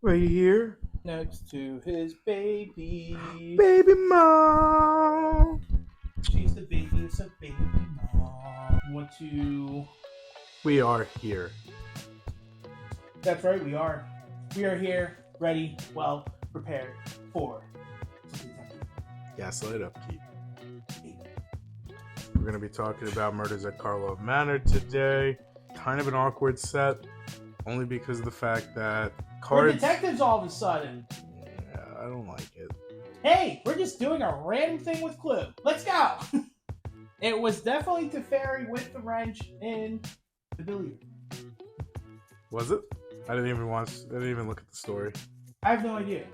Right here. Next to his baby. Baby mom. She's the baby's a baby mom. Want to. We are here. That's right, we are. We are here, ready, well, prepared for. Gaslight upkeep. We're going to be talking about murders at Karlov Manor today. Kind of an awkward set, only because of the fact that We're cards. detectives all of a sudden. Yeah, I don't like it. Hey, we're just doing a random thing with Clue. Let's go! It was definitely Teferi with the wrench in the billiard. Was it? I didn't even look at the story. I have no idea.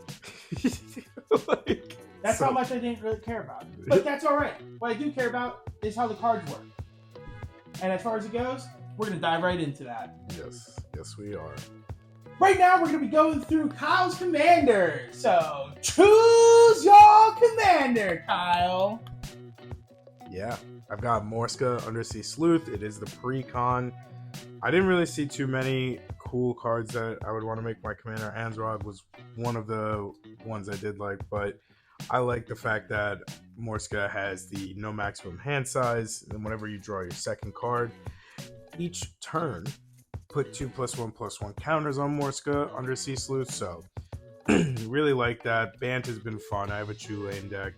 That's how much I didn't really care about. But that's alright. What I do care about is how the cards work. And as far as it goes, we're going to dive right into that. Yes, we are. Right now, we're going to be going through Kyle's commander. So, choose your commander, Kyle. Yeah, I've got Morska, Undersea Sleuth. It is the pre-con. I didn't really see too many cool cards that I would want to make my commander. Ansrod was one of the ones I did like, but I like the fact that Morska has the no maximum hand size, and whenever you draw your second card, each turn, put 2+1/+1 counters on Morska, Undersea Sleuth, so really like that. Bant has been fun. I have a Chulane deck,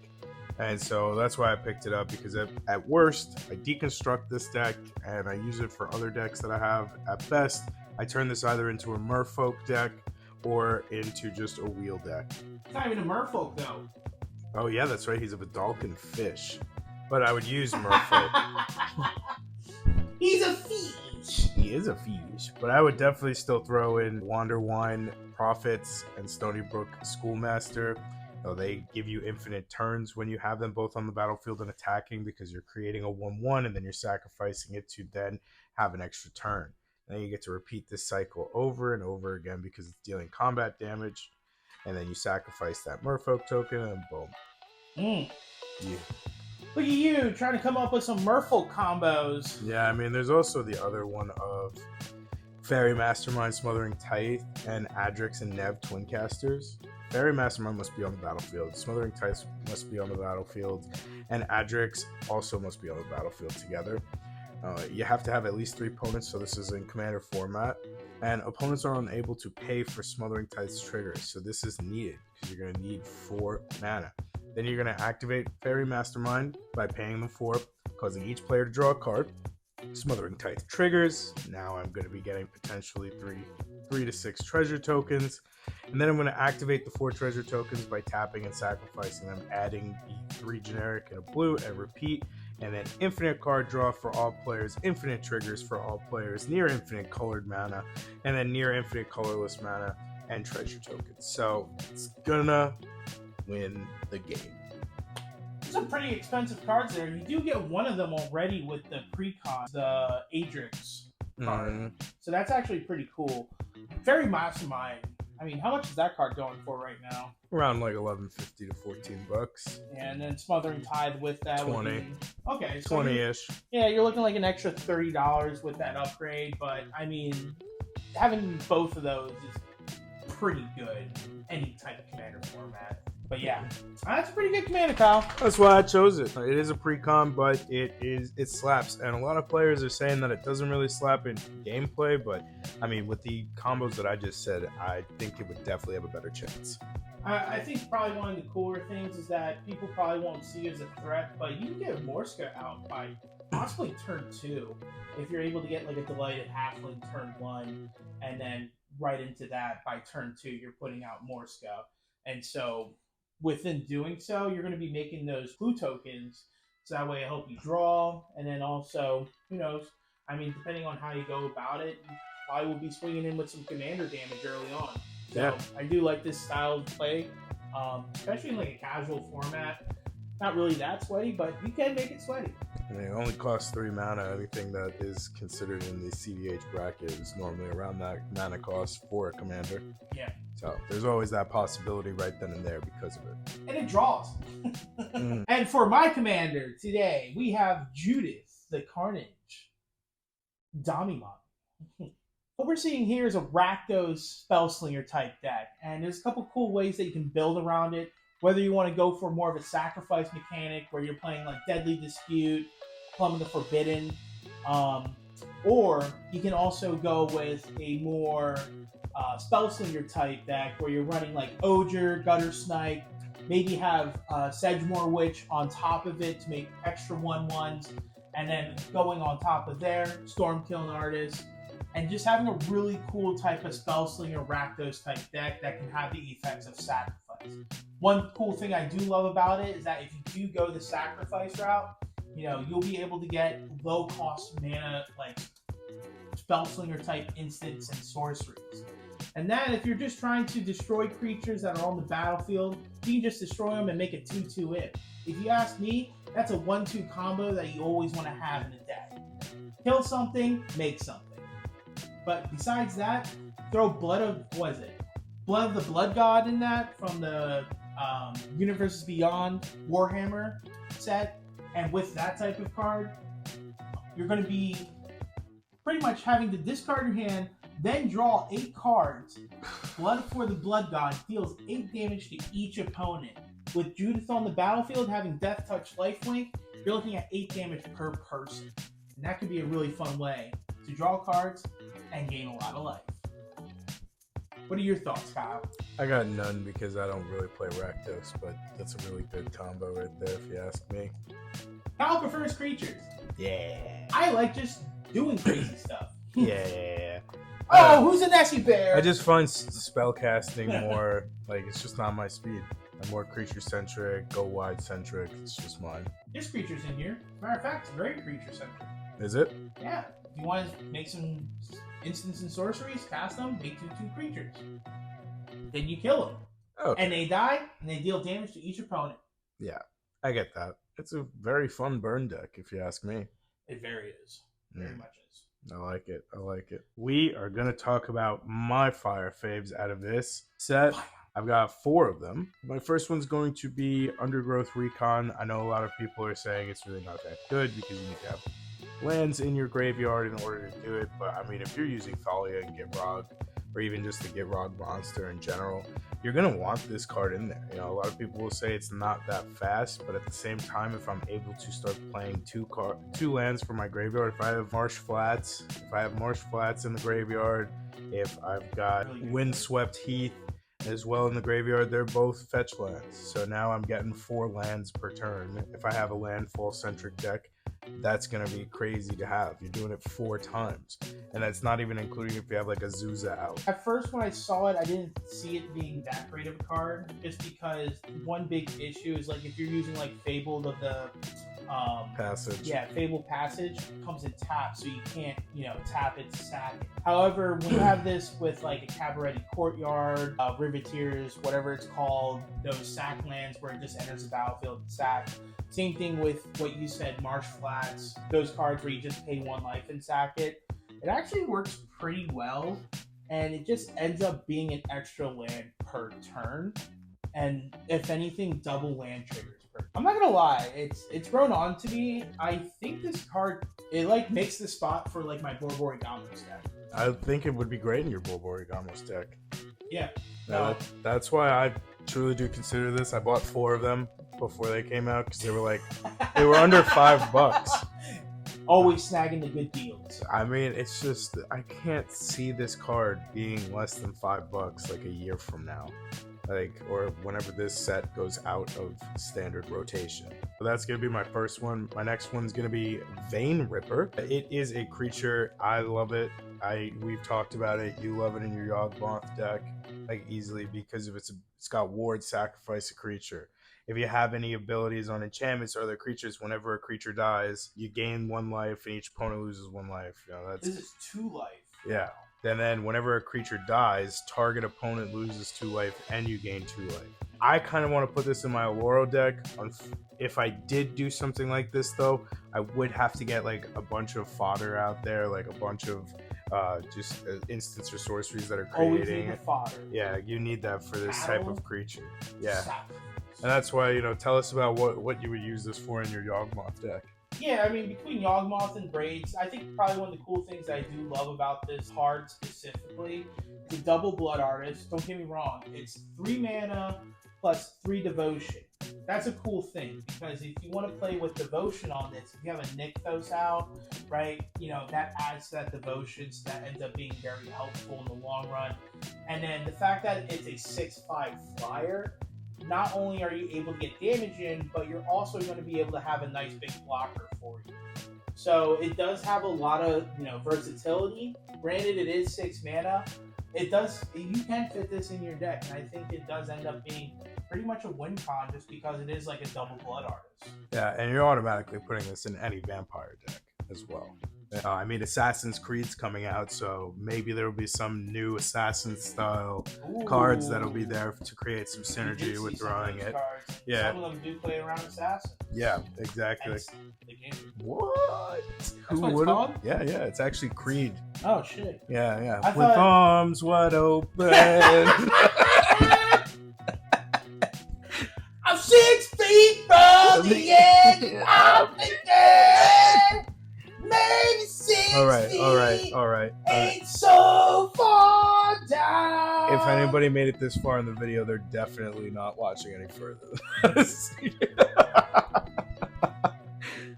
and so that's why I picked it up, because at worst, I deconstruct this deck, and I use it for other decks that I have. At best, I turn this either into a Merfolk deck or into just a wheel deck. It's not even a merfolk, though. Oh yeah, that's right, he's a Vidalcan fish. But I would use Merfolk. He's a fish. He is a fish. But I would definitely still throw in Wanderwine, Prophets, and Stony Brook Schoolmaster. They give you infinite turns when you have them both on the battlefield and attacking, because you're creating a 1/1 and then you're sacrificing it to then have an extra turn. And then you get to repeat this cycle over and over again because it's dealing combat damage. And then you sacrifice that Merfolk token and boom. Yeah. Look at you, trying to come up with some merfolk combos. Yeah, I mean, there's also the other one of Fairy Mastermind, Smothering Tithe, and Adrix and Nev Twin Casters. Fairy Mastermind must be on the battlefield. Smothering Tithe must be on the battlefield. And Adrix also must be on the battlefield together. You have to have at least 3 opponents, so this is in Commander format. And opponents are unable to pay for Smothering Tithe's triggers, so this is needed, because you're going to need 4 mana. Then you're going to activate Fairy Mastermind by paying them 4, causing each player to draw a card. Smothering Tithe triggers. Now I'm going to be getting potentially 3 to 6 treasure tokens. And then I'm going to activate the 4 treasure tokens by tapping and sacrificing them, adding the 3 generic and a blue, and repeat. And then infinite card draw for all players, infinite triggers for all players, near infinite colored mana, and then near infinite colorless mana and treasure tokens. So it's gonna win the game. Some pretty expensive cards there. You do get one of them already with the pre-con, the Adrix card. So that's actually pretty cool. Very Mastermind. I mean, how much is that card going for right now? Around like $11.50 to $14. Yeah, and then Smothering Tithe with that 20. Okay, so 20-ish. Yeah, you're looking like an extra $30 with that upgrade, but I mean, having both of those is pretty good. Any type of commander format. But yeah, that's a pretty good commander, Kyle. That's why I chose it. It is a pre-con, but it slaps. And a lot of players are saying that it doesn't really slap in gameplay, but I mean, with the combos that I just said, I think it would definitely have a better chance. I think probably one of the cooler things is that people probably won't see it as a threat, but you can get Morska out by possibly turn 2 if you're able to get like a Delighted Halfling turn 1, and then right into that by turn 2 you're putting out Morska. And so within doing so, you're going to be making those clue tokens, so that way it help you draw, and then also, who knows, I mean, depending on how you go about it, you probably will be swinging in with some commander damage early on. So yeah. I do like this style of play, especially in like a casual format. Not really that sweaty, but you can make it sweaty. And it only costs 3 mana. Anything that is considered in the CDH bracket is normally around that mana cost for a commander. Yeah. So there's always that possibility right then and there because of it. And it draws. And for my commander today, we have Judith the Carnage Damimon. What we're seeing here is a Rakdos Spellslinger type deck, and there's a couple cool ways that you can build around it. Whether you want to go for more of a sacrifice mechanic, where you're playing like Deadly Dispute, Plum of the Forbidden, or you can also go with a more Spellslinger type deck, where you're running like Oger, Gutter Snipe, maybe have Sedgemoor Witch on top of it to make extra 1/1s, and then going on top of there, Stormkiln Artist, and just having a really cool type of Spellslinger Rakdos type deck that can have the effects of sacrifice. One cool thing I do love about it is that if you do go the sacrifice route, you'll be able to get low cost mana like Spellslinger type instants and sorceries. And then if you're just trying to destroy creatures that are on the battlefield, you can just destroy them and make a 2/2 in. If you ask me, that's a 1/2 combo that you always want to have in a deck. Kill something, make something. But besides that, throw Blood of the Blood God in that from the Universes Beyond Warhammer set, and with that type of card, you're going to be pretty much having to discard your hand, then draw 8 cards. Blood for the Blood God deals 8 damage to each opponent. With Judith on the battlefield having Death Touch Lifelink, you're looking at 8 damage per person. And that could be a really fun way to draw cards and gain a lot of life. What are your thoughts, Kyle? I got none because I don't really play Rakdos, but that's a really good combo right there if you ask me. Kyle prefers creatures. Yeah. I like just doing crazy stuff. Yeah. Who's a Nessie Bear? I just find spellcasting more, like, it's just not my speed. I'm more creature-centric, go wide-centric. It's just mine. There's creatures in here. Matter of fact, it's very creature-centric. Is it? Yeah. If you want to make some instants and sorceries, cast them, make 2/2 creatures. Then you kill them. Okay. And they die, and they deal damage to each opponent. Yeah, I get that. It's a very fun burn deck, if you ask me. It very is. Very much is. I like it. We are going to talk about my fire faves out of this set. I've got 4 of them. My first one's going to be Undergrowth Recon. I know a lot of people are saying it's really not that good because you need to have lands in your graveyard in order to do it, but I mean, if you're using Thalia and Gitrog, or even just the Gitrog monster in general, you're going to want this card in there. A lot of people will say it's not that fast, but at the same time, if I'm able to start playing 2 lands from my graveyard, if I have Marsh Flats in the graveyard, if I've got Windswept Heath as well in the graveyard, they're both fetch lands. So now I'm getting 4 lands per turn. If I have a landfall-centric deck, that's going to be crazy to have. You're doing it 4 times. And that's not even including if you have like a Zuza out. At first, when I saw it, I didn't see it being that great of a card, just because one big issue is like if you're using like Fabled of the Passage. Yeah, Fabled Passage comes in tap, so you can't, tap it, sack it. However, when you have this with like a Cabaret Courtyard, Riveteers, whatever it's called, those sack lands where it just enters the battlefield and sack. Same thing with what you said, Marsh Flats, those cards where you just pay 1 life and sack it. It actually works pretty well, and it just ends up being an extra land per turn, and if anything, double land triggers. I'm not gonna lie, it's grown on to me. I think this card, it like makes the spot for like my Borborygamos deck. I think it would be great in your Borborygamos deck. Yeah. That's why I truly do consider this. I bought 4 of them before they came out because they were under $5. Always snagging the good deals. I mean, it's just, I can't see this card being less than $5 like a year from now. Or whenever this set goes out of standard rotation. So that's going to be my first one. My next one's going to be Vein Ripper. It is a creature. I love it. We've talked about it. You love it in your Yawgmoth deck, like easily, because if it's got ward, sacrifice a creature. If you have any abilities on enchantments or other creatures, whenever a creature dies, you gain 1 life and each opponent loses 1 life. This is 2 life. Yeah. And then whenever a creature dies, target opponent loses 2 life and you gain 2 life. I kind of want to put this in my Alluro deck. If I did do something like this, though, I would have to get like a bunch of fodder out there, like a bunch of just instants or sorceries that are creating. Always need the fodder. Yeah, you need that for this type of creature. Yeah. Sacrifice. And that's why, tell us about what you would use this for in your Yawgmoth deck. Yeah, I mean, between Yawgmoth and Braids, I think probably one of the cool things I do love about this card specifically is the double Blood Artist. Don't get me wrong, it's 3 mana plus 3 Devotion. That's a cool thing because if you want to play with Devotion on this, if you have a Nykthos out, right, that adds to that Devotion, so that ends up being very helpful in the long run. And then the fact that it's a 6/5 flyer, not only are you able to get damage in, but you're also going to be able to have a nice big blocker for you. So it does have a lot of versatility. Granted, it is 6 mana. You can fit this in your deck, and I think it does end up being pretty much a win con just because it is like a double Blood Artist. Yeah, and you're automatically putting this in any vampire deck as well. I mean, Assassin's Creed's coming out, so maybe there will be some new Assassin style cards that'll be there to create some synergy with throwing it. Cards. Yeah, some of them do play around Assassin. Yeah, exactly. What? That's what it's called? Yeah, it's actually Creed. Oh shit. Yeah. With arms wide open. I'm 6 feet from the edge. I'm thinking maybe 6 All right. ain't so far down. If anybody made it this far in the video, they're definitely not watching any further.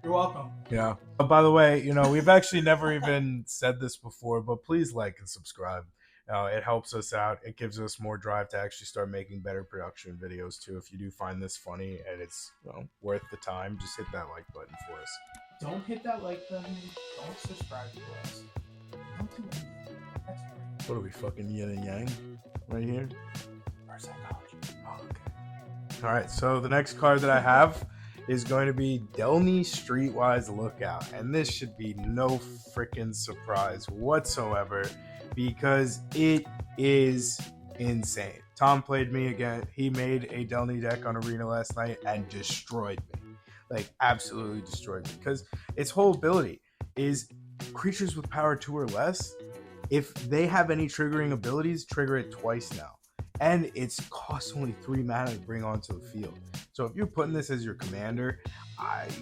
You're welcome. Yeah. Oh, by the way, we've actually never even said this before, but please like and subscribe. It helps us out. It gives us more drive to actually start making better production videos too. If you do find this funny and it's worth the time, just hit that like button for us. Don't hit that like button. Don't subscribe to us. Don't do anything. That's great. What are we, fucking yin and yang right here? Our psychology. Oh, okay. All right. So the next card that I have is going to be Delny Streetwise Lookout, and this should be no freaking surprise whatsoever because it is insane. Tom played me again. He made a Delny deck on Arena last night and destroyed me. Like, absolutely destroyed me. Because its whole ability is creatures with power 2 or less. If they have any triggering abilities, trigger it twice now. And it's cost only 3 mana to bring onto the field. So if you're putting this as your commander,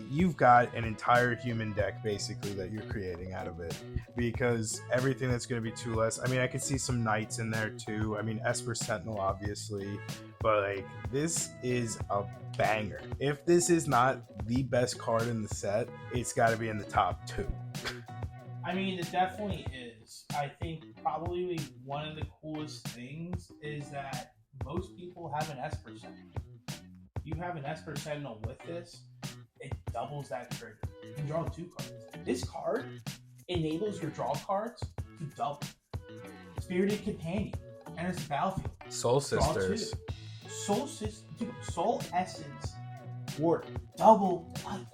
you've got an entire human deck basically that you're creating out of it, because everything that's going to be 2 less. I mean, I could see some knights in there too. I mean, Esper Sentinel obviously, but like, this is a banger. If this is not the best card in the set, it's got to be in the top 2. I mean, it definitely is. I think probably one of the coolest things is that most people have an Esper Sentinel. You have an Esper Sentinel with this, it doubles that trigger. You can draw 2 cards. This card enables your draw cards to double. Spirited Companion enters the battlefield. Soul Sisters. Soul Essence for double life.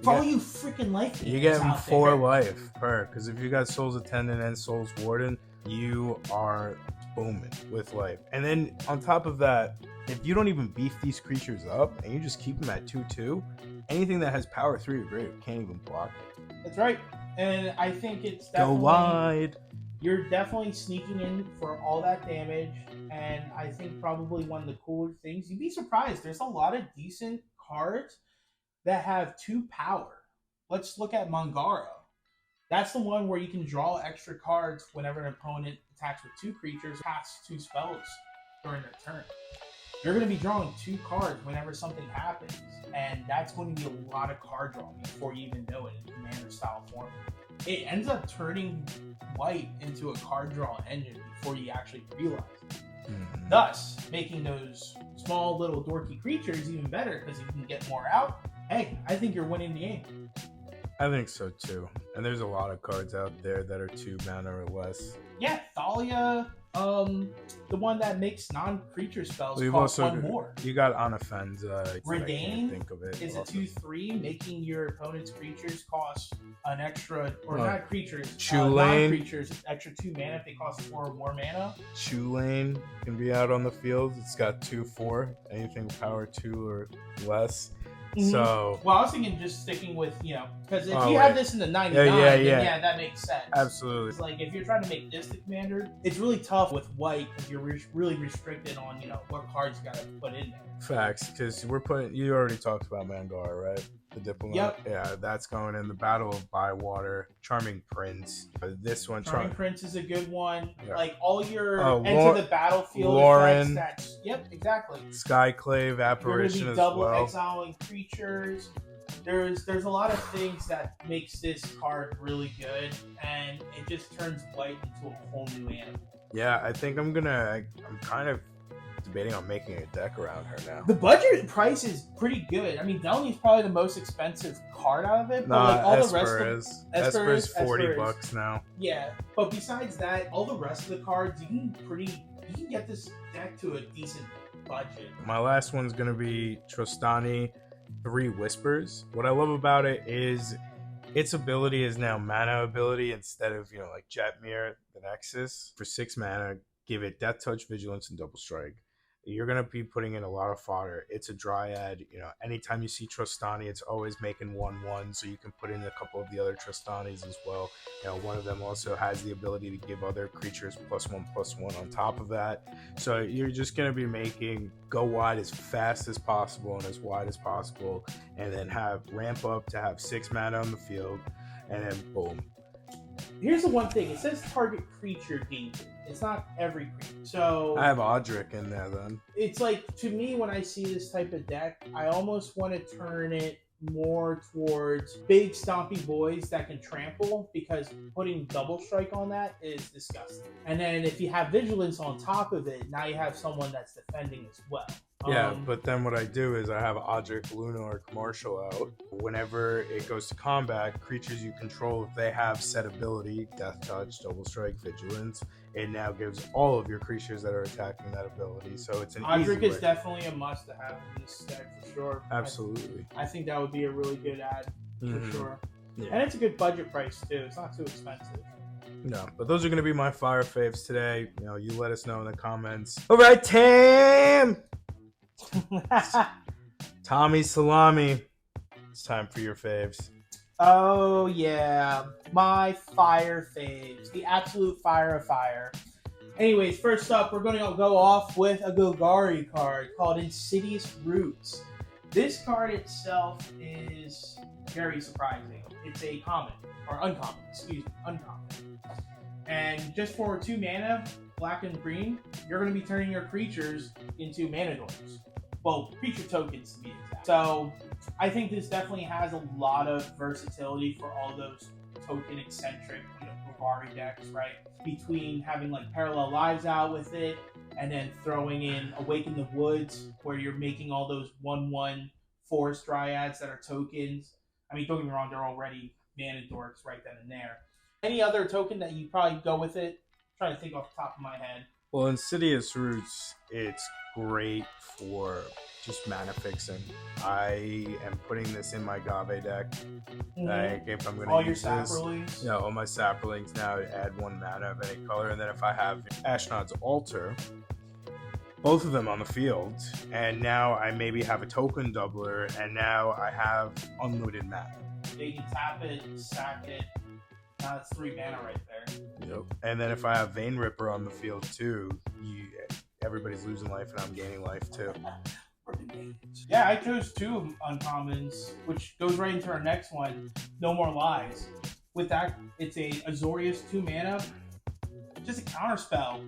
For all you freaking life. You get 4 life per, because if you got Soul's Attendant and Soul's Warden, you are booming with life. And then on top of that, if you don't even beef these creatures up and you just keep them at 2/2, anything that has power 3 or greater can't even block it. That's right. And I think it's definitely... Go wide. You're definitely sneaking in for all that damage. And I think probably one of the cooler things, you'd be surprised, there's a lot of decent cards that have 2 power. Let's look at Mangara. That's the one where you can draw extra cards whenever an opponent attacks with 2 creatures, casts 2 spells during their turn. You're going to be drawing 2 cards whenever something happens, and that's going to be a lot of card drawing before you even know it in commander style form. It ends up turning white into a card draw engine before you actually realize it. Mm-hmm. Thus, making those small little dorky creatures even better because you can get more out. Hey, I think you're winning the game. I think so too. And there's a lot of cards out there that are 2 mana or less. Yeah, Thalia, the one that makes non-creature spells costs 1 more. You got Anafenza. Redain is a 2/3, making your opponent's creatures cost an extra, or not creatures, non-creatures, extra 2 mana if they cost 4 or more mana. Shoelane can be out on the field. It's got 2/4, anything power 2 or less. Mm-hmm. So, well, I was thinking just sticking with, because if you have this in the 99, then that makes sense. Absolutely. It's like, if you're trying to make this the commander, it's really tough with white because you're really restricted on, what cards you got to put in there. Facts, because you already talked about Mangara, right? The Diplomat. Yep. Yeah, that's going in. The Battle of Bywater. Charming Prince. This one. Charming Prince is a good one. Yeah. Like all your enter the battlefield Lauren. effects. Yep, exactly. Skyclave Apparition You're gonna be as double well. exiling creatures. There's a lot of things that makes this card really good, and it just turns white into a whole new animal. Yeah, I think I'm kind of debating on making a deck around her now. The budget price is pretty good. I mean, Delany's probably the most expensive card out of it, but like all the rest of Esper is $40 now. Yeah, but besides that, all the rest of the cards you can get this deck to a decent budget. My last one's gonna be Trostani 3 Whispers. What I love about it is its ability is now mana ability instead of, like Jetmir, the Nexus. For 6 mana, give it Death Touch, Vigilance, and Double Strike. You're going to be putting in a lot of fodder. It's a Dryad. Anytime you see Trostani, it's always making 1/1, so you can put in a couple of the other Trostanis as well. One of them also has the ability to give other creatures +1/+1 on top of that. So you're just going to be making go wide as fast as possible and as wide as possible, and then have ramp up to have 6 mana on the field, and then boom. Here's the one thing. It says target creature gains it. It's not every creature. So I have Audric in there then. It's like, to me, when I see this type of deck, I almost want to turn it more towards big stompy boys that can trample, because putting double strike on that is disgusting. And then if you have vigilance on top of it, now you have someone that's defending as well. Yeah, but then what I do is I have Audric, Lunark, Marshall out. Whenever it goes to combat, creatures you control, if they have set ability, Death Touch, Double Strike, Vigilance, it now gives all of your creatures that are attacking that ability. So it's an Audric easy is way. definitely a must to have in this deck for sure. Absolutely. I think that would be a really good add for sure. Yeah. And it's a good budget price too. It's not too expensive. No, but those are going to be my fire faves today. You let us know in the comments. All right, Tam! Tommy Salami, it's time for your faves. Oh yeah, my fire faves, the absolute fire of fire. Anyways, first up, we're going to go off with a Golgari card called Insidious Roots. This card itself is very surprising. It's a common, or uncommon, uncommon. And just for 2 mana, black and green, you're going to be turning your creatures into mana dorks. Well, creature tokens to be exact. So I think this definitely has a lot of versatility for all those token eccentric, Golgari decks, right? Between having like Parallel Lives out with it, and then throwing in Awaken the Woods, where you're making all those 1/1 forest dryads that are tokens. I mean, don't get me wrong, they're already mana dorks right then and there. Any other token that you probably go with it? I'm trying to think off the top of my head. Well, Insidious Roots, it's great for just mana fixing. I am putting this in my Gave deck. If I'm going to use this, all my Saprolings now add 1 mana of any color, and then if I have Ashnod's Altar, both of them on the field, and now I maybe have a token doubler, and now I have unlimited mana. They can tap it, sack it. Now it's 3 mana right there. Yep. And then if I have Vein Ripper on the field too, everybody's losing life and I'm gaining life too. Yeah, I chose 2 uncommons, which goes right into our next one, No More Lies. With that, it's a Azorius 2 mana, just a counter spell,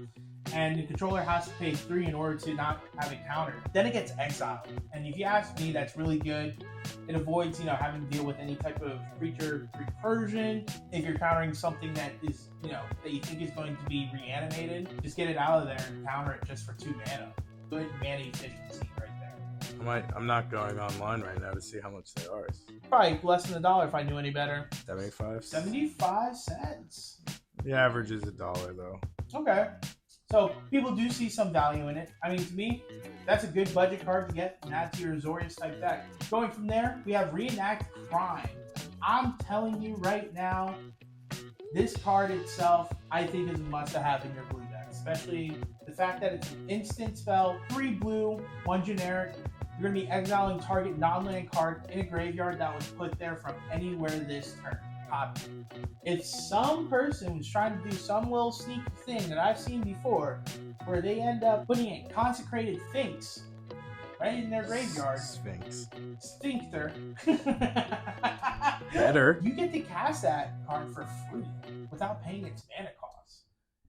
and the controller has to pay 3 in order to not have it countered. Then it gets exiled, and if you ask me, that's really good. It avoids, having to deal with any type of creature recursion. If you're countering something that is, that you think is going to be reanimated, just get it out of there and counter it just for 2 mana. Good mana efficiency right there. I'm not going online right now to see how much they are. Probably less than $1 if I knew any better. 75? 75 cents. The average is $1 though. Okay. So people do see some value in it. I mean, to me, that's a good budget card to get and add to your Azorius type deck. Going from there, we have Reenact Crime. I'm telling you right now, this card itself, I think, is a must-have in your blue deck. Especially the fact that it's an instant spell, 3 blue, 1 generic. You're going to be exiling target non-land card in a graveyard that was put there from anywhere this turn. If some person was trying to do some little sneaky thing that I've seen before, where they end up putting in Consecrated Sphinx right in their graveyard. Sphincter. Better. You get to cast that card for free without paying its mana cost.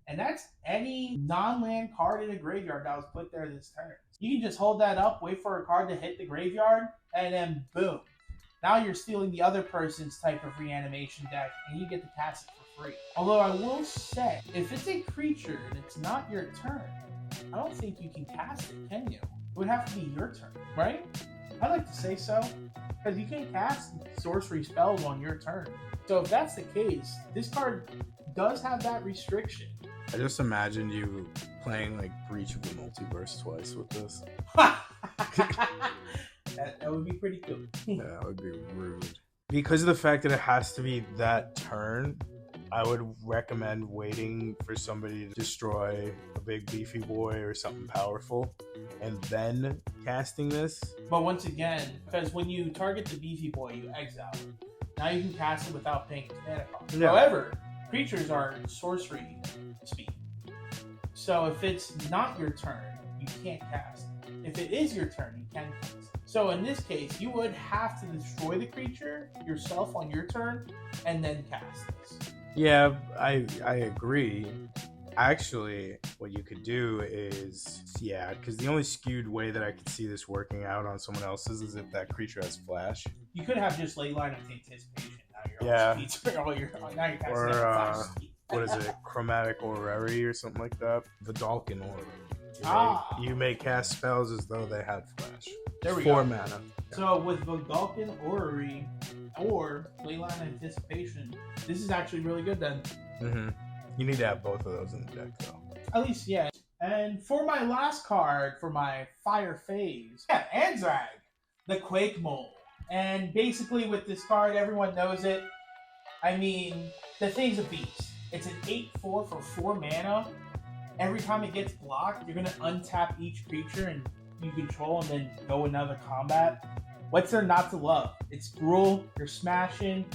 And that's any non-land card in a graveyard that was put there this turn. You can just hold that up, wait for a card to hit the graveyard, and then boom. Now you're stealing the other person's type of reanimation deck, and you get to cast it for free. Although I will say, if it's a creature and it's not your turn, I don't think you can cast it, can you? It would have to be your turn, right? I'd like to say so, because you can cast sorcery spells on your turn. So if that's the case, this card does have that restriction. I just imagined you playing like Breach of the Multiverse twice with this. That would be pretty cool. Yeah, that would be rude. Because of the fact that it has to be that turn, I would recommend waiting for somebody to destroy a big beefy boy or something powerful, and then casting this. But once again, because when you target the beefy boy, you exile it. Now you can cast it without paying its mana cost. Yeah. However, creatures are sorcery speed. So if it's not your turn, you can't cast it. If it is your turn, you can cast it. So in this case, you would have to destroy the creature yourself on your turn and then cast this. Yeah, I agree. Actually, what you could do is, because the only skewed way that I could see this working out on someone else's is if that creature has flash. You could have just ley line of anticipation. Now you're Yeah. now you're casting Or, flash speed. What is it? Chromatic Orrery or something like that? The Dalkin Orrery. You may cast spells as though they had flash. There we 4 go. mana. So with Vulcan Orrery or Leyline Anticipation, this is actually really good then. Mm-hmm. You need to have both of those in the deck, though. At least, yeah. And for my last card, for my fire phase, Anzag, the Quake Mole. And basically with this card, everyone knows it. I mean, the thing's a beast. It's an 8/4 for 4 mana. Every time it gets blocked, you're going to untap each creature and you control and then go another combat. What's there not to love? It's Gruul, you're smashing.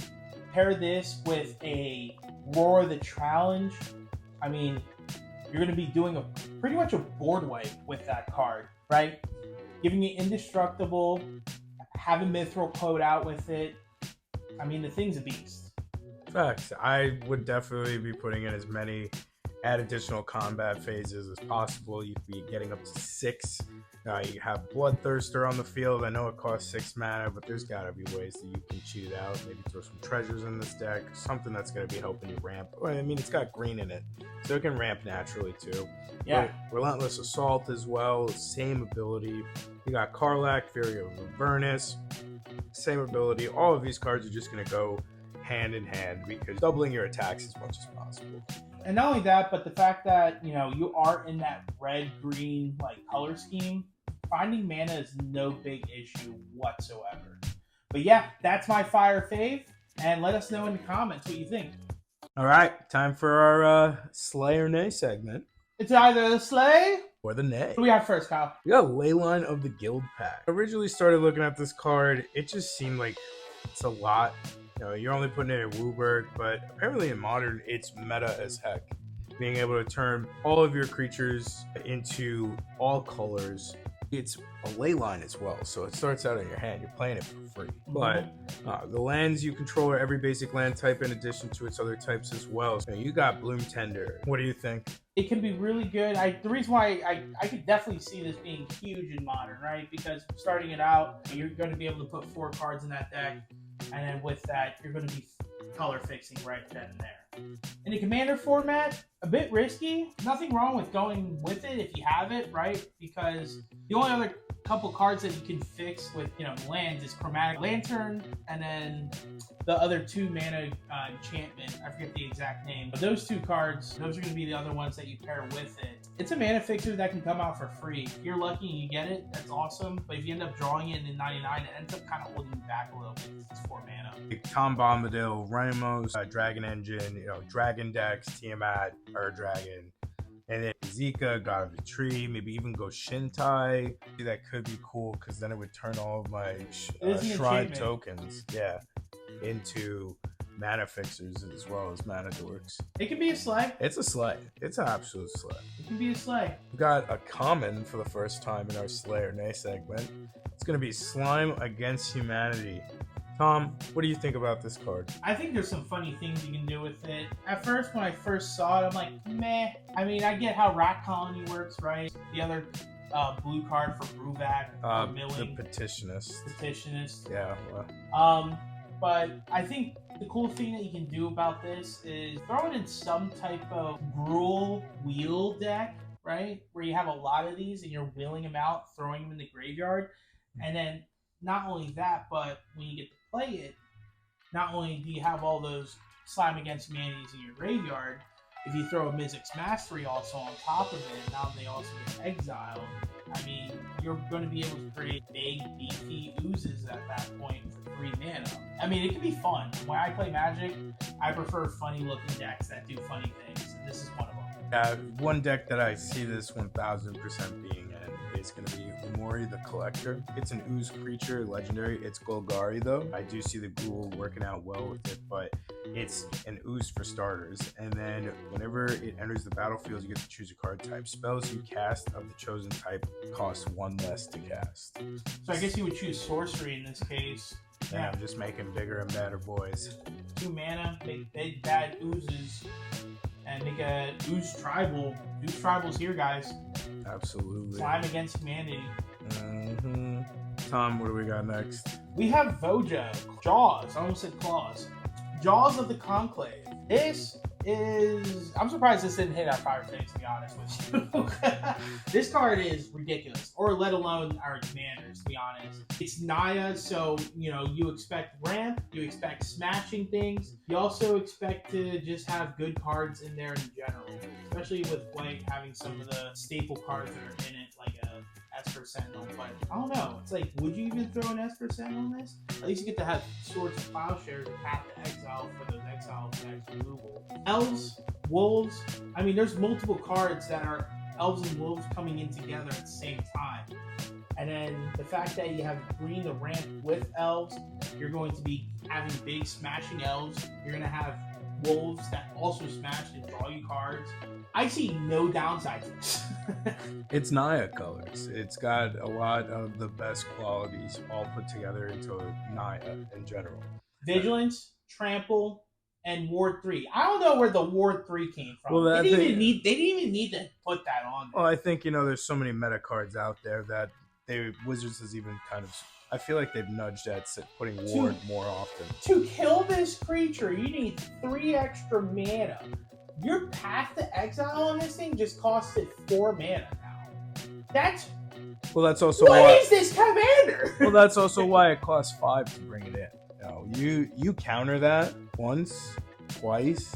Pair this with a Roar the Challenge. I mean, you're going to be doing pretty much a board wipe with that card, right? Giving it indestructible, having Mithril Code out with it. I mean, the thing's a beast. Facts. I would definitely be putting in as many additional combat phases as possible. You could be getting up to 6. You have Bloodthirster on the field. I know it costs 6 mana, but there's got to be ways that you can cheat it out. Maybe throw some treasures in this deck, something that's going to be helping you ramp. I mean, it's got green in it, so it can ramp naturally too. Yeah. But Relentless Assault as well, same ability. You got Karlak, Fury of Avernus, same ability. All of these cards are just going to go hand in hand because doubling your attacks as much as possible. And not only that, but the fact that, you are in that red-green color scheme, finding mana is no big issue whatsoever. But yeah, that's my fire fave, and let us know in the comments what you think. All right, time for our Slay or Nay segment. It's either the slay or the nay. What do we have first, Kyle? We got Leyline of the Guild pack. I originally started looking at this card. It just seemed like it's a lot. You're only putting it in Wooburg, but apparently in Modern, it's meta as heck. Being able to turn all of your creatures into all colors. It's a ley line as well, so it starts out in your hand. You're playing it for free. But the lands you control are every basic land type in addition to its other types as well. So you got Bloom Tender. What do you think? It can be really good. The reason why I could definitely see this being huge in Modern, right? Because starting it out, you're going to be able to put 4 cards in that deck. And then with that, you're going to be color fixing right then and there. In the Commander format, a bit risky. Nothing wrong with going with it if you have it, right? Because the only other couple cards that you can fix with, lands is Chromatic Lantern and then the other 2 mana enchantment. I forget the exact name. But those 2 cards, those are going to be the other ones that you pair with it. It's a mana fixer that can come out for free. If you're lucky and you get it, that's awesome. But if you end up drawing it in 99, it ends up kind of holding you back a little bit because it's 4 mana. Tom Bombadil, Ramos, Dragon Engine, Dragon Dex, Tiamat, Dragon. And then Zika, God of the Tree, maybe even go Shintai. That could be cool because then it would turn all of my shrine tokens, into mana fixers as well as mana dorks. It can be a sleigh. It's a sleigh. It's an absolute sleigh. It can be a sleigh. We got a common for the first time in our Slay or Nay segment. It's going to be Slime Against Humanity. Tom, what do you think about this card? I think there's some funny things you can do with it. At first, when I first saw it, I'm like, meh. I mean, I get how Rat Colony works, right? The other blue card for Bruvac, Milling. The Petitionist. Petitionist. Yeah. But I think the cool thing that you can do about this is throw it in some type of Gruul wheel deck, right? Where you have a lot of these and you're wheeling them out, throwing them in the graveyard. And then not only that, but when you get to play it, not only do you have all those Slime Against Humanities in your graveyard, if you throw a Mizzix Mastery also on top of it, now they also get exiled. I mean, you're going to be able to create big, beefy oozes at that point for 3 mana. I mean, it can be fun. When I play Magic, I prefer funny-looking decks that do funny things, and this is one of them. One deck that I see this 1000% being in is going to be Umori the Collector. It's an ooze creature, legendary. It's Golgari though. I do see the Gruul working out well with it, but it's an ooze for starters. And then whenever it enters the battlefield, you get to choose a card type. Spells you cast of the chosen type cost 1 less to cast. So I guess you would choose sorcery in this case. Yeah, I'm just making bigger and better boys. 2 mana, make big bad oozes, and make a ooze tribal. Ooze tribals here, guys. Absolutely. Slime Against Humanity. Mm-hmm. Tom, what do we got next? We have Vojo. Jaws. I almost said Claws. Jaws of the Conclave. This is... I'm surprised this didn't hit our fire phase, to be honest with you. This card is ridiculous. Or let alone our commanders, to be honest. It's Naya, so, you expect ramp. You expect smashing things. You also expect to just have good cards in there in general. Especially with White having some of the staple cards that are in it, like a Esper Sentinel. But I don't know. It's like, would you even throw an Esper Sentinel on this? At least you get to have Swords of Plowshares and Path to Exile for those exile effects removal. Elves, Wolves. I mean, there's multiple cards that are Elves and Wolves coming in together at the same time. And then the fact that you have green to ramp with Elves, you're going to be having big smashing Elves. You're going to have Wolves that also smash and draw you cards. I see no downside to this. It's Naya colors. It's got a lot of the best qualities all put together into Naya in general. Vigilance, Trample, and Ward 3. I don't know where the Ward 3 came from. Well, they didn't even need to put that on there. Well, I think, there's so many meta cards out there that Wizards has even kind of... I feel like they've nudged at putting Ward more often. To kill this creature, you need 3 extra mana. Your Path to Exile on this thing just costs it 4 mana now. Well, that's also what why... is this commander? Well, that's also why it costs 5 to bring it in. You counter that once, twice.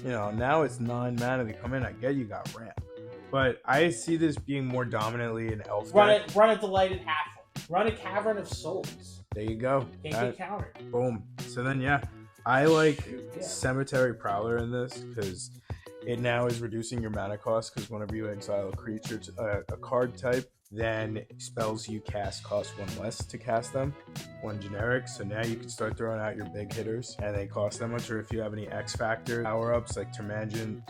Now it's 9 mana to come in. I get you got ramp, but I see this being more dominantly an elf deck. Run a Delighted Halfling. Run a Cavern of Souls. There you go. Can't get countered. Boom. So then, I like Cemetery Prowler in this because it now is reducing your mana cost. Because whenever you exile a creature, a card type, then spells you cast cost 1 less to cast them, 1 generic. So now you can start throwing out your big hitters, and they cost that much. Or if you have any X Factor power ups like Termagant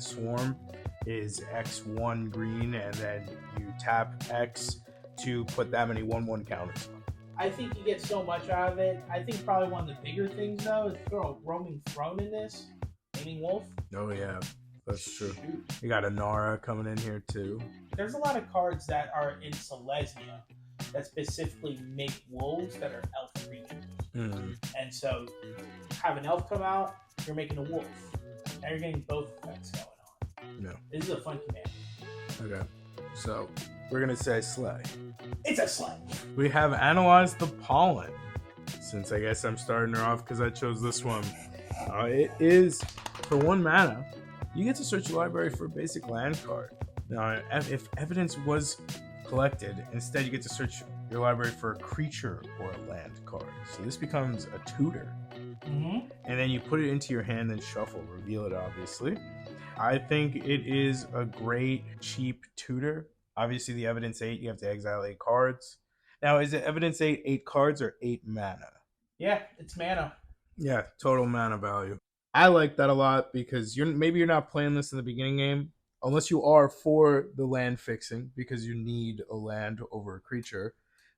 Swarm is X1 green, and then you tap X to put that many 1/1 counters on. I think you get so much out of it. I think probably one of the bigger things, though, is throw a Roaming Throne in this. Flaming Wolf. Oh, yeah. That's true. Shoot. You got a Nara coming in here, too. There's a lot of cards that are in Selesnya that specifically make wolves that are elf creatures. And so, have an elf come out, you're making a wolf. Now you're getting both effects going on. No. This is a fun command. Okay. So, we're going to say Slay. It's a Slay. We have Analyze the Pollen. Since I guess I'm starting her off because I chose this one. It is, for 1 mana, you get to search your library for a basic land card. Now, if evidence was collected, instead you get to search your library for a creature or a land card. So this becomes a tutor. Mm-hmm. And then you put it into your hand and shuffle. Reveal it, obviously. I think it is a great, cheap tutor. Obviously, the Evidence 8, you have to exile 8 cards. Now, is it Evidence 8, 8 cards, or 8 mana? Yeah, it's mana. Yeah, total mana value. I like that a lot because you're not playing this in the beginning game unless you are for the land fixing because you need a land over a creature.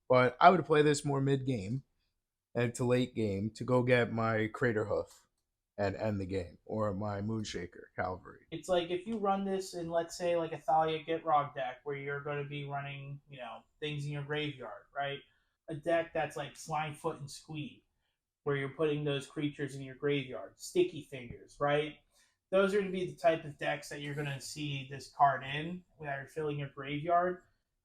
But I would play this more mid game and to late game to go get my Crater Hoof and end the game, or my Moonshaker Cavalry. It's like if you run this in, let's say, like a Thalia Gitrog deck where you're going to be running, things in your graveyard, right? A deck that's like Slimefoot and Squeed, where you're putting those creatures in your graveyard, Sticky Fingers, right? Those are going to be the type of decks that you're going to see this card in, that are filling your graveyard.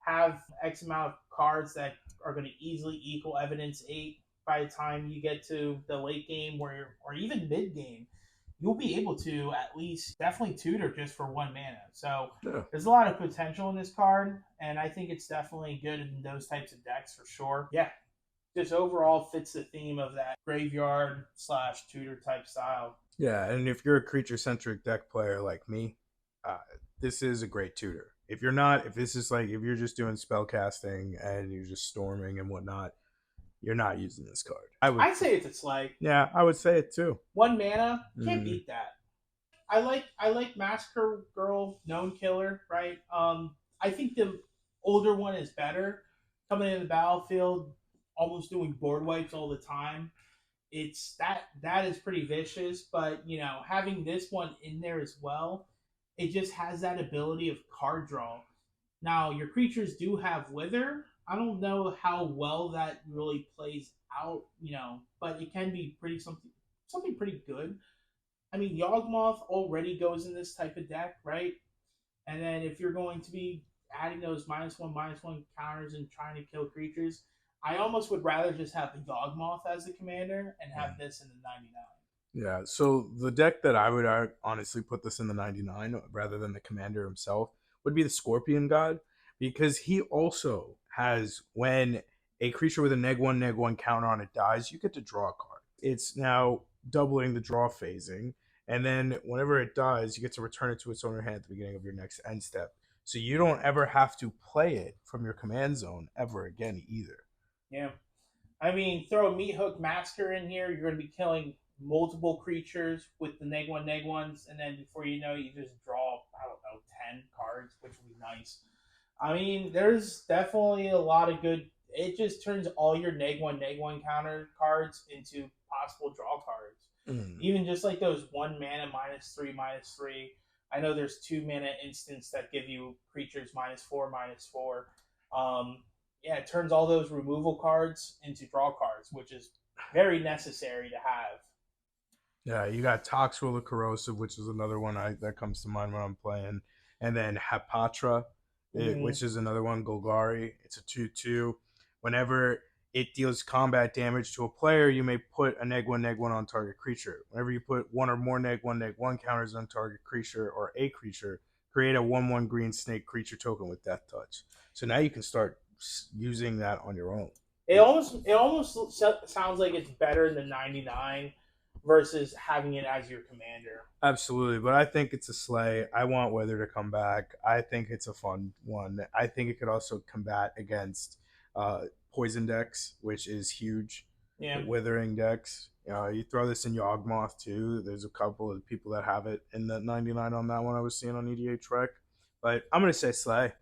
Have X amount of cards that are going to easily equal Evidence 8 by the time you get to the late game, or even mid game. You'll be able to at least definitely tutor just for 1 mana. So Yeah. there's a lot of potential in this card, and I think it's definitely good in those types of decks for sure. Yeah, just overall fits the theme of that graveyard slash tutor type style. Yeah, and if you're a creature centric deck player like me, this is a great tutor. If you're not, if this is like if you're just doing spell casting and you're just storming and whatnot, you're not using this card. I'd say it's a slay. Yeah, I would say it too. 1 mana, can't beat that. I like Massacre Girl, Known Killer, right? I think the older one is better. Coming in the battlefield, almost doing board wipes all the time. It's that is pretty vicious, but having this one in there as well, it just has that ability of card draw. Now your creatures do have Wither. I don't know how well that really plays out, but it can be pretty something pretty good. I mean, Yawgmoth already goes in this type of deck, right? And then if you're going to be adding those -1/-1 counters and trying to kill creatures, I almost would rather just have the Yawgmoth as the commander and have this in the 99. Yeah, so the deck that I would honestly put this in the 99 rather than the commander himself would be the Scorpion God, because he also has, when a creature with a neg 1 counter on it dies, you get to draw a card. It's now doubling the draw phasing, and then whenever it dies, you get to return it to its owner hand at the beginning of your next end step. So you don't ever have to play it from your command zone ever again either. Yeah. I mean, throw a Meat Hook Master in here, you're going to be killing multiple creatures with the neg 1/neg 1s, and then before you know it, you just draw, I don't know, 10 cards, which would be nice. I mean, there's definitely a lot of good. It just turns all your neg 1/neg 1 counter cards into possible draw cards. Even just like those 1 mana -3/-3. I know there's 2 mana instants that give you creatures -4/-4. Yeah, it turns all those removal cards into draw cards, which is very necessary to have. Yeah, you got Toxrill the Corrosive, which is another one that comes to mind when I'm playing. And then Hapatra, which is another one, Golgari. It's a 2/2. Whenever it deals combat damage to a player, you may put a neg 1/neg 1 on target creature. Whenever you put one or more neg 1/neg 1 counters on target creature or a creature, create a 1/1 green snake creature token with Death Touch. So now you can start using that on your own. It almost sounds like it's better than 99 versus having it as your commander. Absolutely, but I think it's a slay. I want Weather to come back. I think it's a fun one. I think it could also combat against poison decks, which is huge. Yeah. Withering decks. You throw this in Yawgmoth too. There's a couple of people that have it in the 99 on that one I was seeing on EDH Rec. But I'm gonna say slay.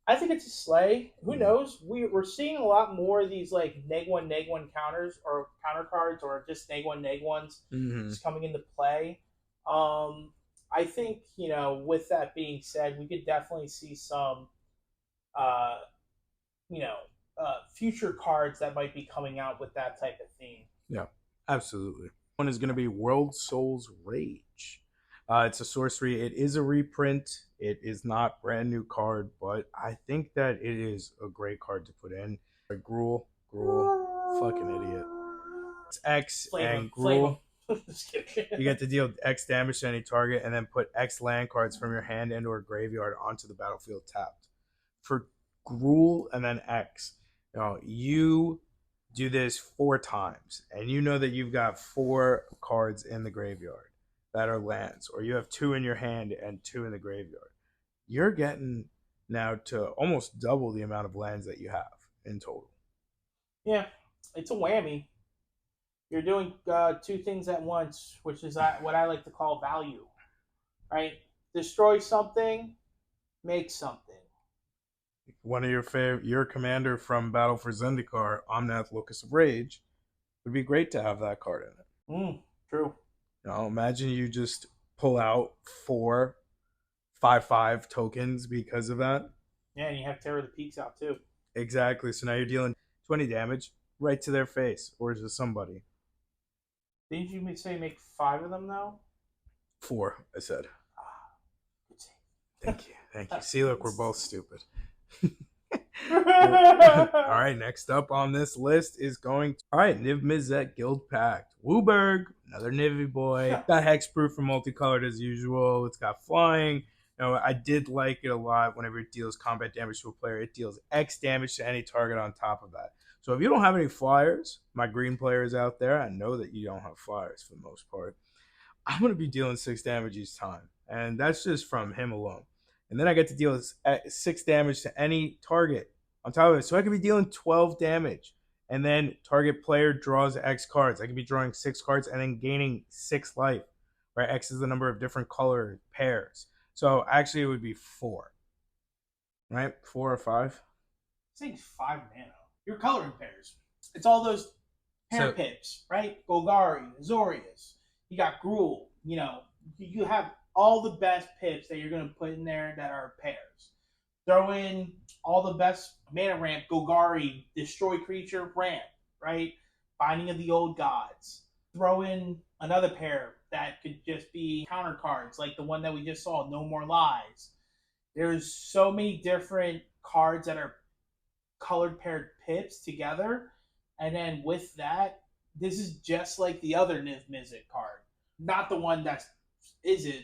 I think it's a slay. Who knows? We're seeing a lot more of these like neg 1/neg 1 counters or counter cards or just neg 1/neg 1s just coming into play. I think, with that being said, we could definitely see some uh, future cards that might be coming out with that type of theme. Yeah, absolutely. One is going to be World Soul's Rage. It's a sorcery. It is a reprint. It is not brand new card, but I think that it is a great card to put in. Gruul, fucking idiot. It's X and Gruul. You get to deal X damage to any target and then put X land cards from your hand and or graveyard onto the battlefield tapped. For Gruul and then X, you do this 4 times, and you know that you've got 4 cards in the graveyard that are lands, or you have 2 in your hand and 2 in the graveyard. You're getting now to almost double the amount of lands that you have in total. Yeah, it's a whammy. You're doing two things at once, which is what I like to call value, right? Destroy something, make something. One of your commander from Battle for Zendikar, Omnath Locus of Rage, would be great to have that card in it. True. Imagine you just pull out 4/5/5 tokens because of that. Yeah, and you have Terror of the Peaks out too. Exactly. So now you're dealing 20 damage right to their face or to somebody. Didn't you say make 5 of them though? 4, I said. Good save. Thank you. Thank you. See, look, we're both stupid. All right, next up on this list is Niv Mizzet Guild Pact. Wooburg, another Nivy boy. Got hexproof for multicolored as usual. It's got flying. I did like it a lot. Whenever it deals combat damage to a player, it deals X damage to any target on top of that. So if you don't have any flyers, my green players out there, I know that you don't have flyers for the most part. I'm going to be dealing 6 damage each time. And that's just from him alone. And then I get to deal 6 damage to any target on top of it. So I could be dealing 12 damage. And then target player draws X cards. I could be drawing 6 cards and then gaining 6 life. Where X is the number of different color pairs. So actually it would be 4. Right? 4 or 5? I think 5 mana. You're coloring pairs. It's all those pair pips, right? Golgari, Azorius. You got Gruul. You have all the best pips that you're going to put in there that are pairs. Throw in all the best mana ramp, Golgari, Destroy Creature ramp, right? Binding of the Old Gods. Throw in another pair that could just be counter cards, like the one that we just saw, No More Lies. There's so many different cards that are colored paired pips together. And then with that, this is just like the other Niv Mizzet card. Not the one that's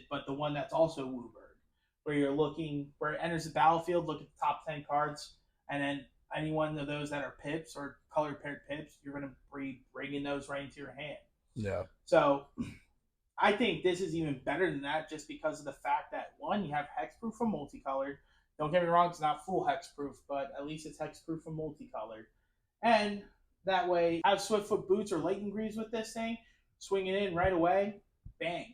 but the one that's also Wooburg, where where it enters the battlefield, look at the top 10 cards, and then any one of those that are pips or colored paired pips, you're going to be bringing those right into your hand. Yeah. So I think this is even better than that just because of the fact that, one, you have hexproof from multicolored. Don't get me wrong, it's not full hexproof, but at least it's hexproof from multicolored. And that way, have Swiftfoot Boots or Lightning Greaves with this thing, swing it in right away, bang.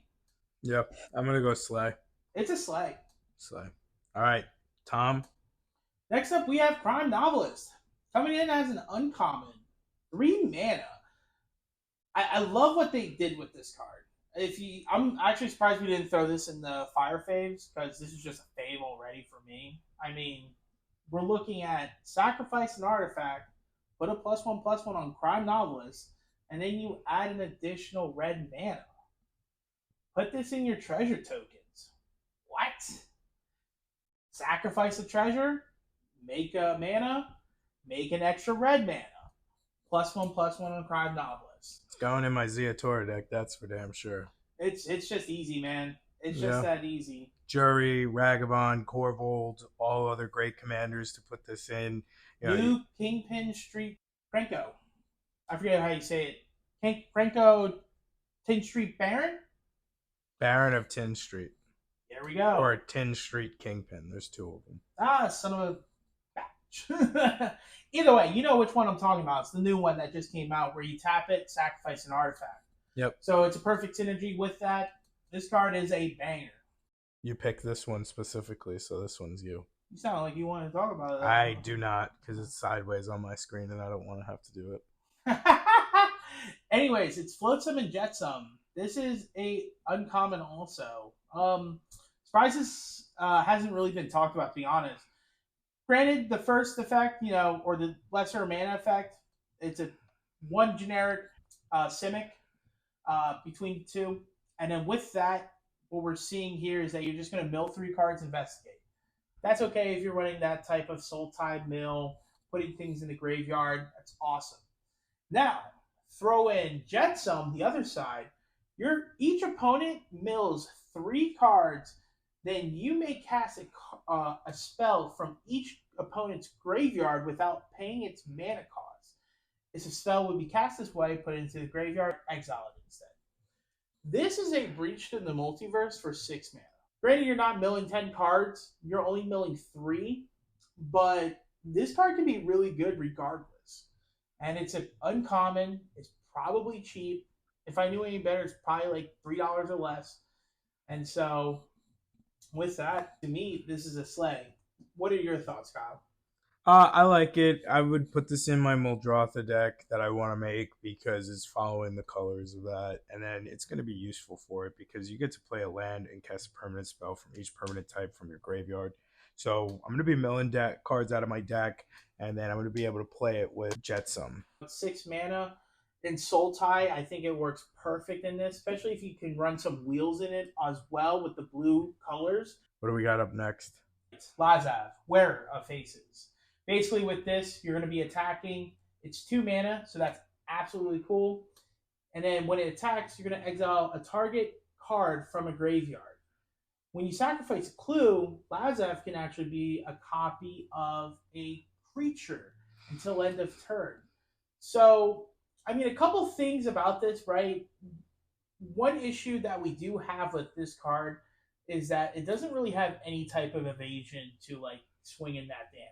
Yep, I'm going to go Slay. It's a Slay. Slay. All right, Tom. Next up, we have Crime Novelist. Coming in as an uncommon. 3 mana. I love what they did with this card. I'm actually surprised we didn't throw this in the Fire Faves, because this is just a fave already for me. I mean, we're looking at sacrifice an artifact, put a +1/+1 on Crime Novelist, and then you add an additional red mana. Put this in your treasure tokens. What? Sacrifice a treasure, make a mana, make an extra red mana. +1/+1 on Crime Novelist. It's going in my Zeatora deck, that's for damn sure. It's just easy, man. It's just that easy. Jury, Ragabond, Corvold, all other great commanders to put this in. Kingpin Street Krenko. I forget how you say it. Krenko Tin Street Baron? Baron of Tin Street. There we go. Or a Tin Street Kingpin. There's 2 of them. Son of a batch. Either way, you know which one I'm talking about. It's the new one that just came out where you tap it, sacrifice an artifact. Yep. So it's a perfect synergy with that. This card is a banger. You picked this one specifically, so this one's you. You sound like you want to talk about it. I do not, because it's sideways on my screen and I don't want to have to do it. Anyways, it's Flotsam and Jetsam. This is a uncommon also. Surprise this hasn't really been talked about, to be honest. Granted, the first effect, or the lesser mana effect, it's a one generic Simic between the two. And then with that, what we're seeing here is that you're just going to mill 3 cards, investigate. That's okay if you're running that type of Soul Tide mill, putting things in the graveyard. That's awesome. Now, throw in Jetsam, the other side. Each opponent mills 3 cards. Then you may cast a spell from each opponent's graveyard without paying its mana cost. If a spell would be cast this way, put it into the graveyard, exile it instead. This is a Breach in the Multiverse for 6 mana. Granted, you're not milling 10 cards. You're only milling 3. But this card can be really good regardless. And it's an uncommon. It's probably cheap. If I knew any better, it's probably like $3 or less. And so, with that, to me, this is a sleigh. What are your thoughts, Kyle? I like it. I would put this in my Muldrotha deck that I want to make because it's following the colors of that, and then it's going to be useful for it because you get to play a land and cast a permanent spell from each permanent type from your graveyard. So I'm going to be milling deck cards out of my deck, and then I'm going to be able to play it with Jetsam. 6 mana in Soul Tie, I think it works perfect in this, especially if you can run some wheels in it as well with the blue colors. What do we got up next? Lazav, Wearer of Faces. Basically, with this, you're going to be attacking. It's 2 mana, so that's absolutely cool. And then when it attacks, you're going to exile a target card from a graveyard. When you sacrifice a clue, Lazav can actually be a copy of a creature until end of turn. So, I mean, a couple things about this, right? One issue that we do have with this card is that it doesn't really have any type of evasion to like swing in that damage.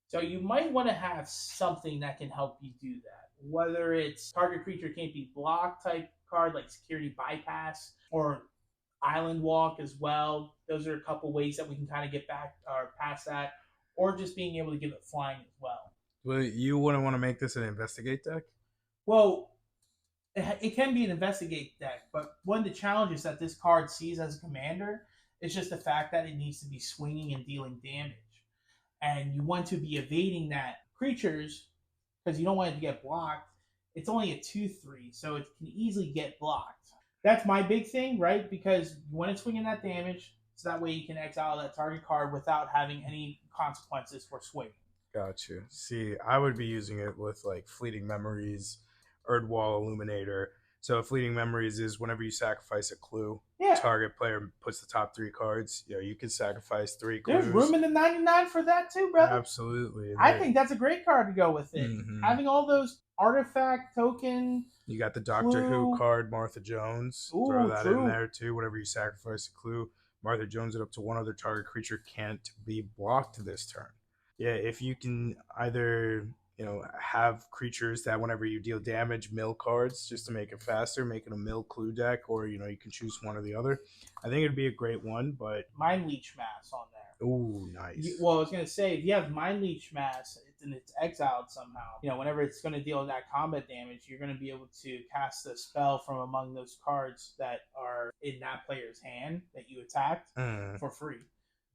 So you might want to have something that can help you do that. Whether it's target creature can't be blocked type card like security bypass or island walk as well. Those are a couple ways that we can kind of get back or past that, or just being able to give it flying as well. Well, you wouldn't want to make this an investigate deck? Well, it can be an investigate deck, but one of the challenges that this card sees as a commander is just the fact that it needs to be swinging and dealing damage. And you want to be evading that creatures because you don't want it to get blocked. It's only a 2/3, so it can easily get blocked. That's my big thing, right? Because you want to swing in that damage, so that way you can exile that target card without having any consequences for swinging. Gotcha. See, I would be using it with like Fleeting Memories, Erdwall Illuminator. So Fleeting Memories is whenever you sacrifice a clue, Yeah. target player puts the top 3 cards. You know, you can sacrifice 3 clues. There's room in the 99 for that too, brother. Absolutely. I think that's a great card to go with it. Mhm. Having all those artifact token. You got the Doctor Who card, Martha Jones. Ooh, throw that true. in there too. Whenever you sacrifice a clue, Martha Jones it up to one other target creature can't be blocked this turn. Yeah, if you can either have creatures that whenever you deal damage mill cards just to make it faster, make it a mill clue deck, or you can choose one or the other. I think it'd be a great one, but Mind Leech Mass on there. Ooh, nice. Well, I was gonna say if you have Mind Leech Mass and it's exiled somehow, whenever it's going to deal that combat damage, you're going to be able to cast a spell from among those cards that are in that player's hand that you attacked for free.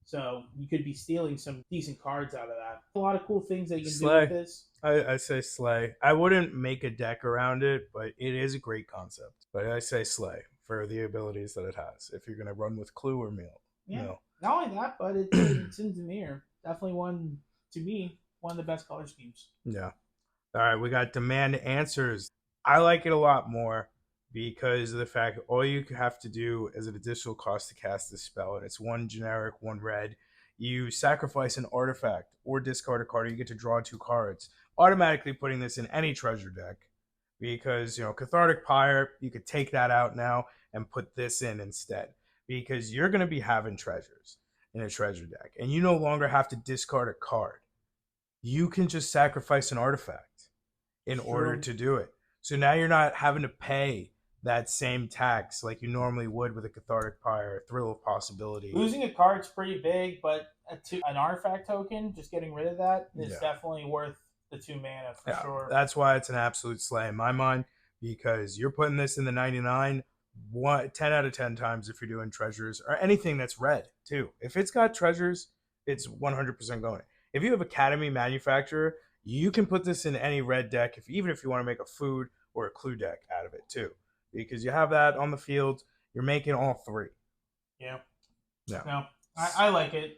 So you could be stealing some decent cards out of that. A lot of cool things that you can do with this. I say slay. I wouldn't make a deck around it, but it is a great concept. But I say slay for the abilities that it has. If you're going to run with clue or mill. Yeah. No. Not only that, but it's in Demir. Definitely one, to me, one of the best color schemes. Yeah. All right, we got Demand Answers. I like it a lot more because of the fact that all you have to do is an additional cost to cast this spell, and it's 1 generic, 1 red. You sacrifice an artifact or discard a card, and you get to draw 2 cards, automatically putting this in any treasure deck because, Cathartic Pyre, you could take that out now and put this in instead because you're going to be having treasures in a treasure deck, and you no longer have to discard a card. You can just sacrifice an artifact in order to do it. So now you're not having to pay that same tax like you normally would with a Cathartic Pyre, Thrill of Possibility. Losing a card's pretty big, but an artifact token, just getting rid of that is definitely worth the 2 mana for sure. That's why it's an absolute slay in my mind, because you're putting this in the 99 10 out of 10 times if you're doing treasures or anything that's red too. If it's got treasures, it's 100% going. If you have Academy Manufacturer, you can put this in any red deck, even if you want to make a food or a clue deck out of it too, because you have that on the field. You're making all 3. Yeah. No, I like it.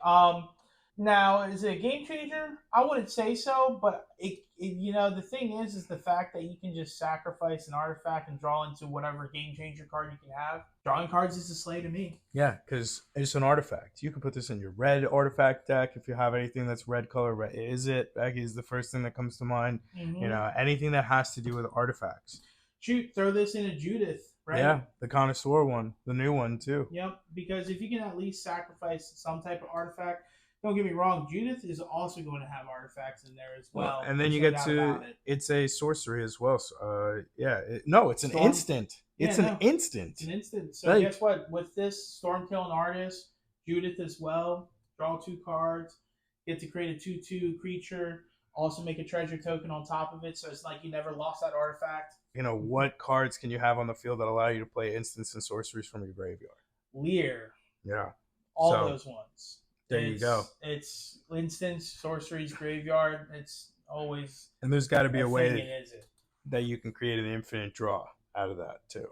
Now, is it a game changer? I wouldn't say so, but the thing is the fact that you can just sacrifice an artifact and draw into whatever game changer card you can have. Drawing cards is a slay to me. Yeah, because it's an artifact. You can put this in your red artifact deck if you have anything that's red color. Red is it? Becky is the first thing that comes to mind. Mm-hmm. Anything that has to do with artifacts. Shoot, throw this in a Judith. Right? Yeah, the Connoisseur one, the new one too. Yep, because if you can at least sacrifice some type of artifact, don't get me wrong, Judith is also going to have artifacts in there as well. And then There's you no get doubt to about it. it's a sorcery as well. So, no, it's an Storm. instant. Yeah, It's no. an instant. It's an instant. So Like- guess what? With this Stormkill Artist, Judith as well, draw 2 cards, get to create a 2/2 creature, also make a treasure token on top of it, so it's like you never lost that artifact. You know, what cards can you have on the field that allow you to play instants and sorceries from your graveyard? Lear, Yeah. all So, those ones. There you go. It's instants, sorceries, graveyard. It's always. And there's got to be a way Is it? that you can create an infinite draw out of that too.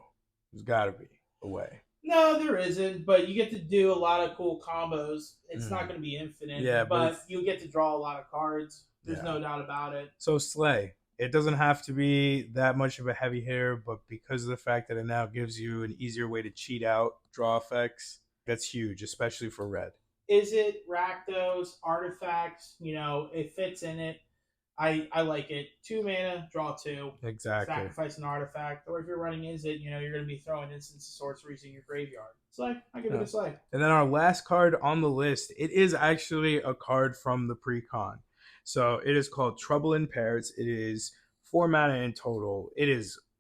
There's got to be a way. No, there isn't, but you get to do a lot of cool combos. It's not going to be infinite, Yeah, but you get to draw a lot of cards. There's Yeah. no doubt about it. So Slay, it doesn't have to be that much of a heavy hitter, but because of the fact that it now gives you an easier way to cheat out draw effects, that's huge, especially for red. Is it Rakdos, artifacts? You know, it fits in it. I like it. 2 mana, draw 2. Exactly. Sacrifice an artifact. Or if you're running Is It, you know, you're going to be throwing instants and sorceries in your graveyard. Slay. I give it a Slay. And then our last card on the list, it is actually a card from the pre-con. So it is called Trouble in Pairs. It is 4 mana in total.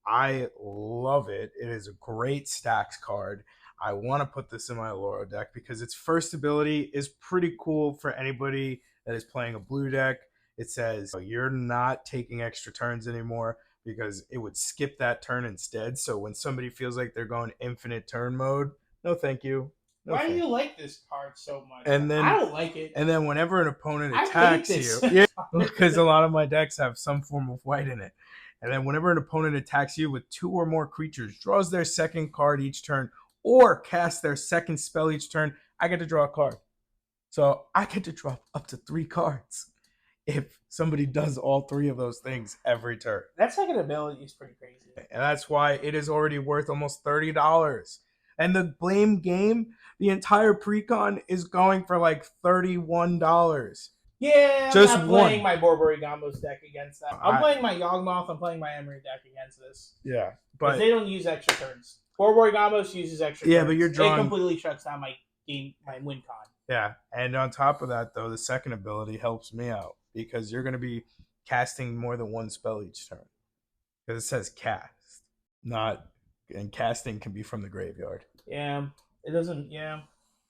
I love it. It is a great stacks card. I want to put this in my Loro deck because its first ability is pretty cool for anybody that is playing a blue deck. It says you're not taking extra turns anymore because it would skip that turn instead. So when somebody feels like they're going infinite turn mode, no thank you. No Why thank do you like this card so much? And then, I don't like it. And then whenever an opponent I hate attacks this. you, yeah, because a lot of my decks have some form of white in it. And then whenever an opponent attacks you with 2 or more creatures, draws their second card each turn, or casts their second spell each turn, I get to draw a card. So I get to draw up to 3 cards if somebody does all 3 of those things every turn. That second ability is pretty crazy. And that's why it is already worth almost $30. And the blame game, the entire precon is going for like $31. Yeah, Just I'm not playing one. my Borbori Gambos deck against that. I'm playing my Yawgmoth. I'm playing my Emery deck against this. Yeah, but they don't use extra turns. Borbori Gambos uses extra turns. Yeah, but you're drawing. It completely shuts down my game, my win con. Yeah, and on top of that, though, the second ability helps me out because you're going to be casting more than 1 spell each turn. Because it says cast, not, and casting can be from the graveyard. Yeah, it doesn't. Yeah.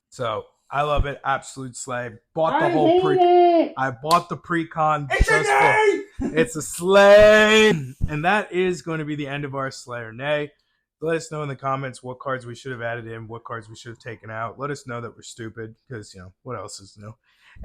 So I love it. Absolute slay. Bought the whole pre. I bought the pre-con. It's a slay. And that is going to be the end of our Slay or Nay. Let us know in the comments what cards we should have added in, what cards we should have taken out. Let us know that we're stupid because, you know, what else is new?